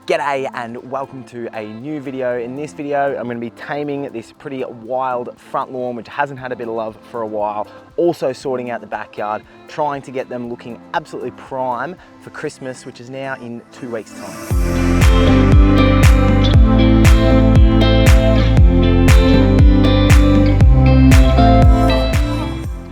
G'day and welcome to a new video. In this video, I'm going to be taming this pretty wild front lawn which hasn't had a bit of love for a while. Also sorting out the backyard, trying to get them looking absolutely prime for Christmas, which is now in 2 weeks' time.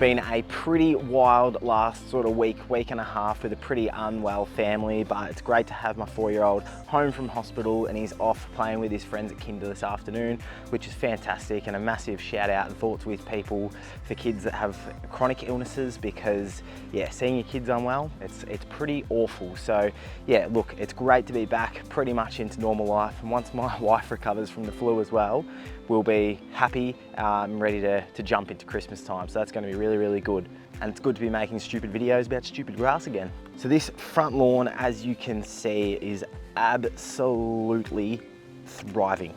Been a pretty wild last sort of week and a half with a pretty unwell family, but it's great to have my 4-year-old home from hospital and he's off playing with his friends at Kinder this afternoon, which is fantastic. And a massive shout out and thoughts with people for kids that have chronic illnesses, because yeah, seeing your kids unwell, it's pretty awful. So yeah, look, it's great to be back pretty much into normal life, and once my wife recovers from the flu as well, we'll be happy and ready to jump into Christmas time. So that's going to be really good. And it's good to be making stupid videos about stupid grass again. So this front lawn, as you can see, is absolutely thriving.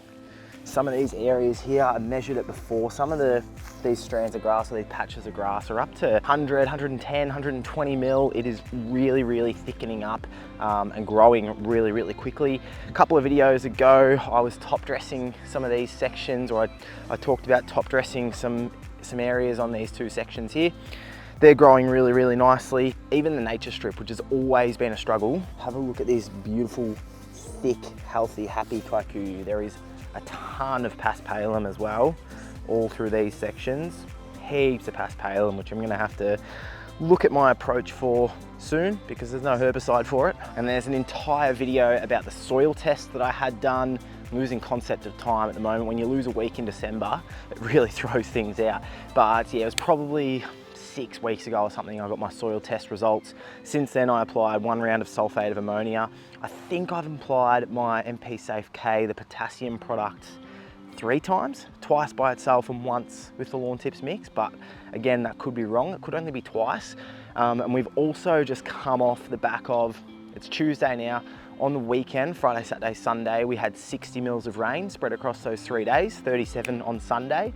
Some of these areas here, I measured it before, some of these strands of grass or these patches of grass are up to 100, 110, 120 mil. It is really thickening up and growing really quickly. A couple of videos ago, I was top dressing some of these sections, or I talked about top dressing some areas on these 2 sections here. They're growing really nicely. Even the nature strip, which has always been a struggle. Have a look at this beautiful, thick, healthy, happy kikuyu. There is a ton of paspalum as well, all through these sections. Heaps of paspalum, which I'm gonna have to look at my approach for soon because there's no herbicide for it. And there's an entire video about the soil test that I had done. I'm losing concept of time at the moment. When you lose a week in December, it really throws things out. But yeah, it was probably 6 weeks ago or something I got my soil test results. Since then I applied 1 round of sulfate of ammonia. I think I've applied my MP Safe K, the potassium product, 3 times, twice by itself and once with the lawn tips mix, but again, that could be wrong. It could only be twice. And we've also just come off the back of, it's Tuesday now, on the weekend, Friday, Saturday, Sunday, we had 60 mils of rain spread across those 3 days, 37 on Sunday.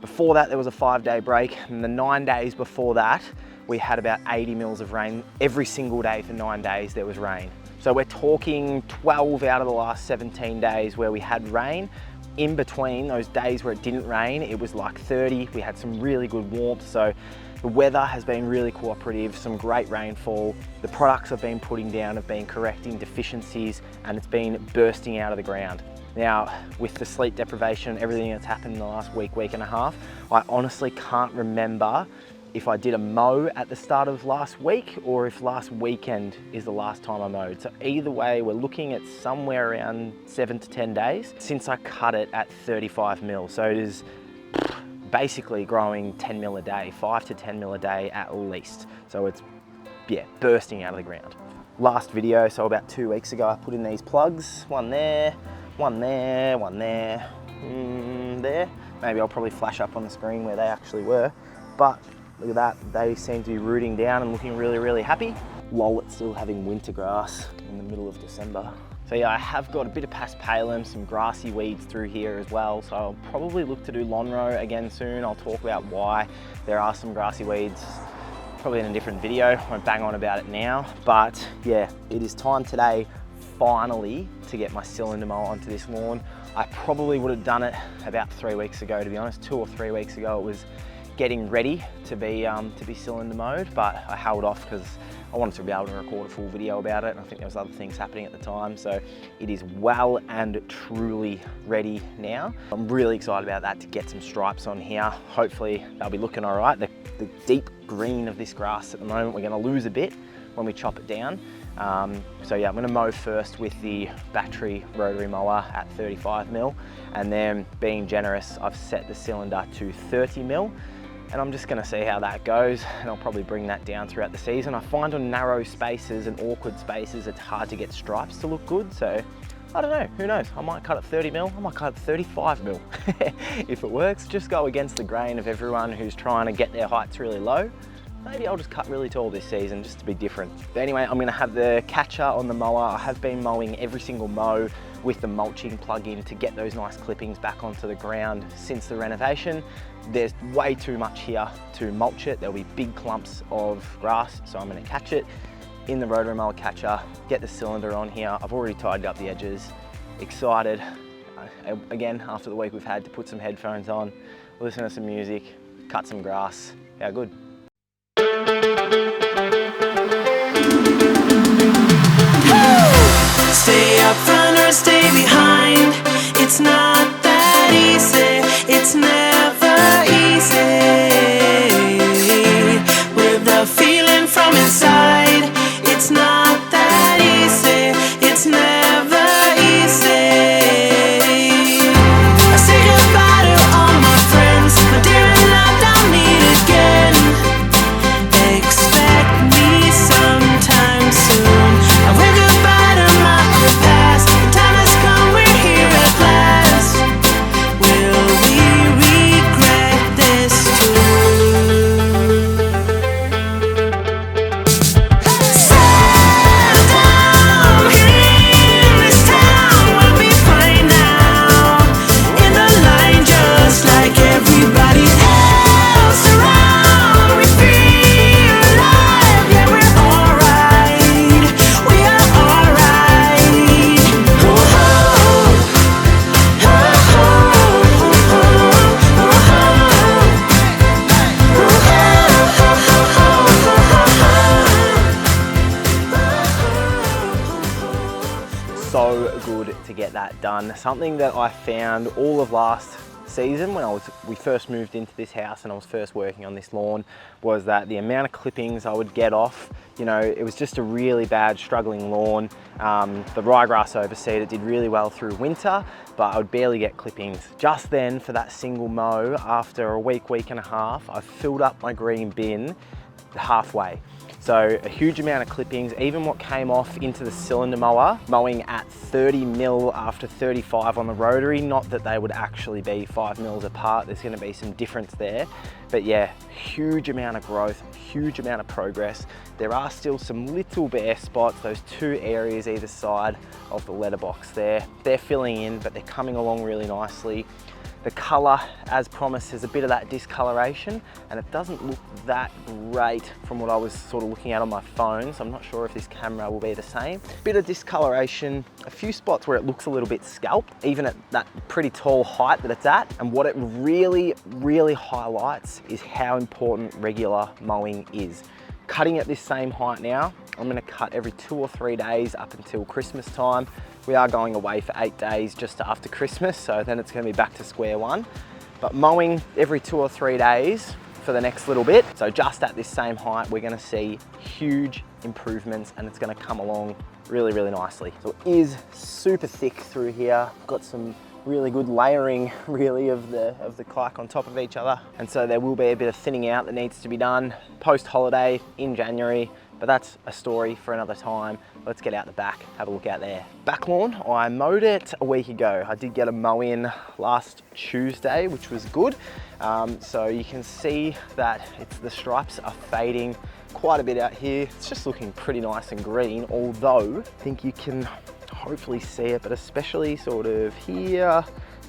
Before that, there was a 5-day break, and the 9 days before that, we had about 80 mils of rain. Every single day for 9 days, there was rain. So we're talking 12 out of the last 17 days where we had rain. In between those days where it didn't rain, it was like 30. We had some really good warmth. So the weather has been really cooperative, some great rainfall. The products I've been putting down have been correcting deficiencies, and it's been bursting out of the ground. Now, with the sleep deprivation, everything that's happened in the last week and a half, I honestly can't remember if I did a mow at the start of last week or if last weekend is the last time I mowed. So either way, we're looking at somewhere around 7 to 10 days since I cut it at 35 mil. So it is basically growing 10 mil a day, 5 to 10 mil a day at least. So it's, yeah, bursting out of the ground. Last video, so about 2 weeks ago, I put in these plugs, one there, one there, one there, there. Maybe I'll probably flash up on the screen where they actually were, but look at that, they seem to be rooting down and looking really happy. Lol, it's still having winter grass in the middle of December. So yeah, I have got a bit of paspalum, some grassy weeds through here as well, so I'll probably look to do lawn row again soon. I'll talk about why there are some grassy weeds, probably in a different video. I won't bang on about it now, but yeah, it is time today finally to get my cylinder mower onto this lawn. I probably would have done it about 3 weeks ago, to be honest. 2 or 3 weeks ago it was getting ready to be cylinder mowed, but I held off because I wanted to be able to record a full video about it, and I think there was other things happening at the time. So it is well and truly ready now. I'm really excited about that, to get some stripes on here. Hopefully they'll be looking all right. The deep green of this grass at the moment, we're gonna lose a bit when we chop it down. So yeah, I'm gonna mow first with the battery rotary mower at 35 mil, and then being generous, I've set the cylinder to 30 mil. And I'm just gonna see how that goes, and I'll probably bring that down throughout the season. I find on narrow spaces and awkward spaces, it's hard to get stripes to look good, so I don't know, who knows? I might cut at 30 mil, I might cut at 35 mil. If it works, just go against the grain of everyone who's trying to get their heights really low. Maybe I'll just cut really tall this season just to be different. But anyway, I'm gonna have the catcher on the mower. I have been mowing every single mow with the mulching plug-in to get those nice clippings back onto the ground since the renovation. There's way too much here to mulch it. There'll be big clumps of grass, so I'm gonna catch it. in the rotary mower catcher, get the cylinder on here. I've already tidied up the edges. Excited, again, after the week we've had, to put some headphones on, listen to some music, cut some grass. How good. Stay up front or stay behind. It's not that easy. It's never easy. With the feeling from inside, it's not that easy. It's never easy. I say goodbye to all my friends. My dear and loved, I'll meet again. Expect me sometime soon. I will goodbye to my old past. The time has come, we're here at last. Will we regret this too? Settle down here in this town. We'll be fine now. In the line just like everybody else around. We feel alive, yeah, we're alright. We are alright. So good to get that done. Something that I found all of last season when we first moved into this house and I was first working on this lawn was that the amount of clippings I would get off, you know, it was just a really bad struggling lawn. The ryegrass overseed, it did really well through winter, but I would barely get clippings. Just then, for that single mow, after a week and a half, I filled up my green bin halfway. So a huge amount of clippings, even what came off into the cylinder mower, mowing at 30 mil after 35 on the rotary. Not that they would actually be 5 mils apart, there's gonna be some difference there. But yeah, huge amount of growth, huge amount of progress. There are still some little bare spots, those 2 areas either side of the letterbox there. They're filling in, but they're coming along really nicely. The colour, as promised, has a bit of that discoloration and it doesn't look that great from what I was sort of looking at on my phone, so I'm not sure if this camera will be the same. Bit of discoloration, a few spots where it looks a little bit scalped, even at that pretty tall height that it's at. And what it really, really highlights is how important regular mowing is. Cutting at this same height now, I'm gonna cut every 2 or 3 days up until Christmas time. We are going away for 8 days just after Christmas, so then it's gonna be back to square one. But mowing every 2 or 3 days for the next little bit. So just at this same height, we're gonna see huge improvements and it's gonna come along really, really nicely. So it is super thick through here. Got some really good layering really of the kike on top of each other. And so there will be a bit of thinning out that needs to be done post-holiday in January, but that's a story for another time. Let's get out the back, have a look out there. Back lawn, I mowed it a week ago. I did get a mow in last Tuesday, which was good. So you can see that the stripes are fading quite a bit out here. It's just looking pretty nice and green, although I think you can hopefully see it, but especially sort of here,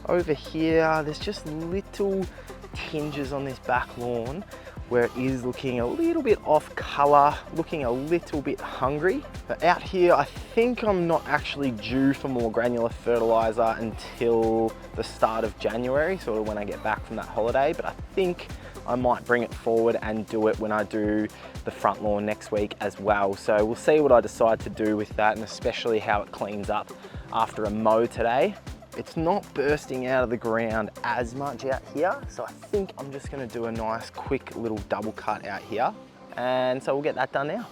over here, there's just little tinges on this back lawn where it is looking a little bit off color, looking a little bit hungry. But out here, I think I'm not actually due for more granular fertilizer until the start of January, sort of when I get back from that holiday. But I think I might bring it forward and do it when I do the front lawn next week as well. So we'll see what I decide to do with that, and especially how it cleans up after a mow today. It's not bursting out of the ground as much out here, so I think I'm just gonna do a nice quick little double cut out here, and so we'll get that done now.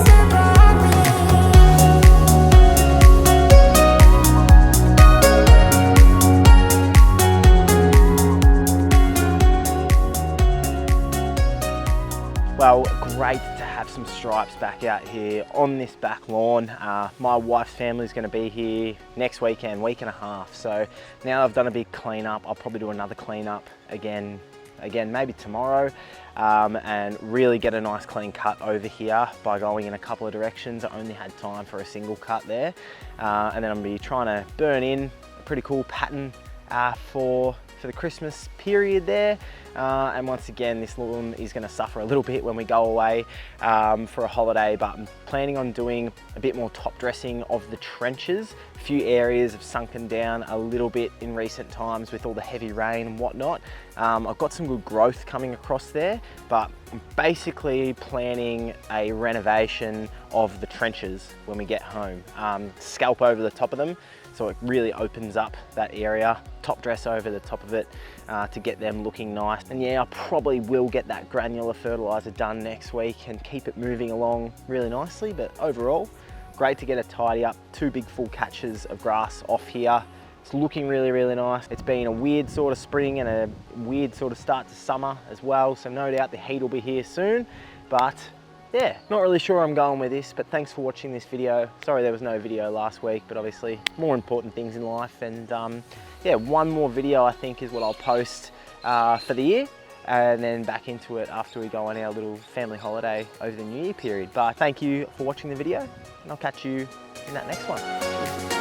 It's about some stripes back out here on this back lawn. My wife's family is going to be here next weekend, week and a half. So now I've done a big clean up, I'll probably do another clean up again maybe tomorrow, and really get a nice clean cut over here by going in a couple of directions. I only had time for a single cut there, and then I'm going to be trying to burn in a pretty cool pattern for the Christmas period there. And once again, this lawn is going to suffer a little bit when we go away for a holiday, but I'm planning on doing a bit more top dressing of the trenches. A few areas have sunken down a little bit in recent times with all the heavy rain and whatnot. I've got some good growth coming across there, but I'm basically planning a renovation of the trenches when we get home. Scalp over the top of them, so it really opens up that area, top dress over the top of it to get them looking nice. And yeah, I probably will get that granular fertilizer done next week and keep it moving along really nicely. But overall, great to get a tidy up. 2 big full catches of grass off here. It's looking really, really nice. It's been a weird sort of spring and a weird sort of start to summer as well. So no doubt the heat will be here soon, but yeah, not really sure where I'm going with this, but thanks for watching this video. Sorry there was no video last week, but obviously more important things in life. And yeah, one more video I think is what I'll post for the year, and then back into it after we go on our little family holiday over the New Year period. But thank you for watching the video, and I'll catch you in that next one.